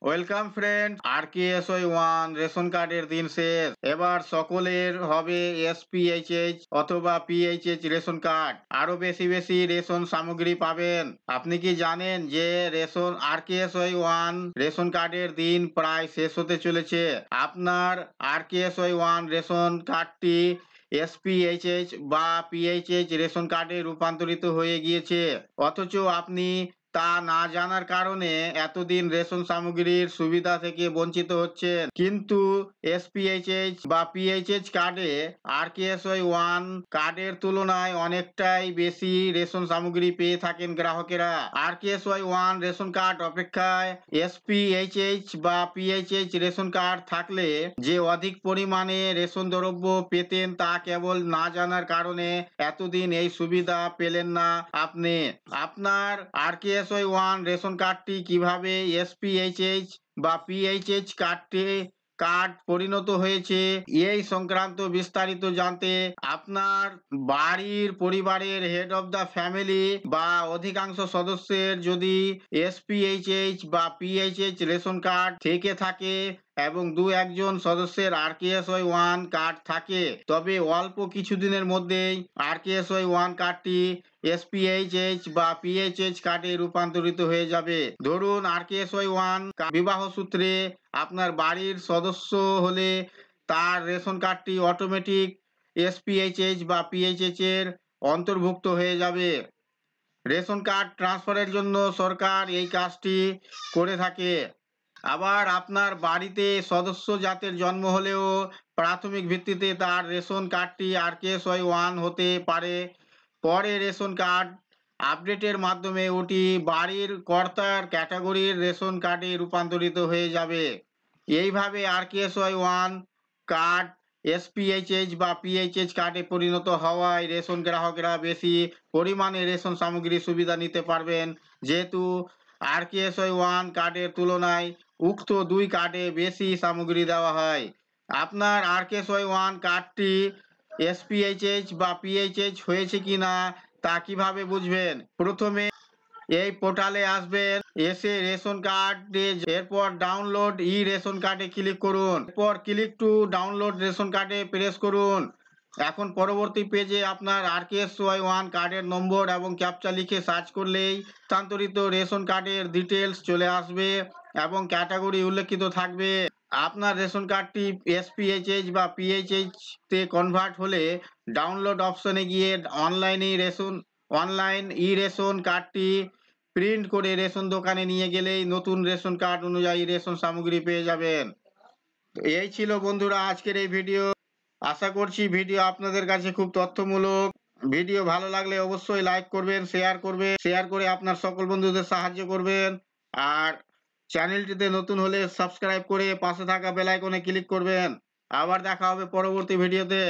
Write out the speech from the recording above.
Welcome friend. RKSY1 ration কার্ডের দিন শেষ। এবার সকলের হবে SPHH অথবা PHH রেশন কার্ড। আরো বেশি বেশি রেশন সামগ্রী পাবেন। আপনি কি জানেন যে RKSY1 রেশন কার্ডের দিন প্রায় শেষ হতে চলেছে? আপনার RKSY1 রেশন কার্ডটি SPHH বা PHH রেশন কার্ডে রূপান্তরিত হয়ে গিয়েছে, অথচ আপনি তা না জানার কারণে এতদিন রেশন সামগ্রীর সুবিধা থেকে বঞ্চিত হচ্ছেন। কিন্তু SPHH বা PHH কার্ডে RKSY1 কার্ডের তুলনায় অনেকটাই বেশি রেশন সামগ্রী পেয়ে থাকেন গ্রাহকেরা। RKSY1 রেশন কার্ড অপেক্ষায় SPHH বা PHH রেশন কার্ড থাকলে যে অধিক পরিমাণে রেশন দ্রব্য পেতেন তা কেবল না জানার কারণে এতদিন এই সুবিধা পেলেন না আপনি। আপনার RKSY1 রেশন কার্ডটি কিভাবে SPHH বা PHH কার্ড পরিণত হয়েছে এই সংক্রান্ত বিস্তারিত জানতে আপনার বাড়ির পরিবারের হেড অফ দ্য ফ্যামিলি বা অধিকাংশ সদস্যের যদি SPHH বা PHH রেশন কার্ড থেকে থাকে এবং দু একজন সদস্যের RKSY1 কার্ড থাকে, তবে অল্প কিছুদিনের মধ্যেই RKSY1 কার্ডটি SPHH বা PHH কার্ডে রূপান্তরিত হয়ে যাবে। ধরুন RKSY1 বিবাহ সূত্রে আপনার বাড়ির সদস্য হলে তার রেশন কার্ডটি অটোমেটিক SPHH বা PHH এর অন্তর্ভুক্ত হয়ে যাবে। রেশন কার্ড ট্রান্সফারের জন্য সরকার এই কাজটি করে থাকে। আবার আপনার বাড়িতে সদস্য জাতের জন্ম হলেও প্রাথমিক ভিত্তিতে তার রেশন কার্ডটি RKSY1 হতে পারে। পরে রেশন কার্ড আপডেটের মাধ্যমে ওটি বাড়ির কর্তার ক্যাটাগরির রেশন কার্ডে রূপান্তরিত হয়ে যাবে। এইভাবে RKSY1 কার্ড SPHH বা PHH কার্ডে পরিণত হওয়ায় রেশন গ্রাহকরা বেশি পরিমাণে রেশন সামগ্রীর সুবিধা নিতে পারবেন, যেহেতু RKSY1 কার্ডের তুলনায় উক্ত দুই কার্ডে বেশি সামগ্রী দেওয়া হয়। আপনার RKSY1 কার্ডটি SPHH বা PHH হয়েছে কিনা তা কিভাবে বুঝবেন? প্রথমে এই পোর্টালে আসবেন, এসে রেশন কার্ডে এরপর ডাউনলোড রেশন কার্ডে ক্লিক করুন। এরপর ক্লিক টু ডাউনলোড রেশন কার্ডে প্রেস করুন। এখন পরবর্তী পেজে আপনার RKSY1 কার্ডের নম্বর এবং ক্যাপচা লিখে সার্চ করলেই স্থানান্তরিত রেশন কার্ডের ডিটেলস চলে আসবে এবং ক্যাটাগরি উল্লেখিত থাকবে। আপনার রেশন কার্ডটি SPHH বা PHH তে কনভার্ট হলে ডাউনলোড অপশনে গিয়ে অনলাইন রেশন কার্ডটি প্রিন্ট করে রেশন দোকানে নিয়ে গেলেই নতুন রেশন কার্ড অনুযায়ী রেশন সামগ্রী পেয়ে যাবেন। তো এই ছিল বন্ধুরা আজকের এই ভিডিও। আশা করছি ভিডিও আপনাদের কাছে খুব তথ্যমূলক। ভিডিও ভালো লাগলে অবশ্যই লাইক করবেন, শেয়ার করে আপনার সকল বন্ধুদের সাহায্য করবেন। আর চ্যানেলটিতে নতুন হলে সাবস্ক্রাইব করে পাশে থাকা বেল আইকনে ক্লিক করবেন। আবার দেখা হবে পরবর্তী ভিডিওতে।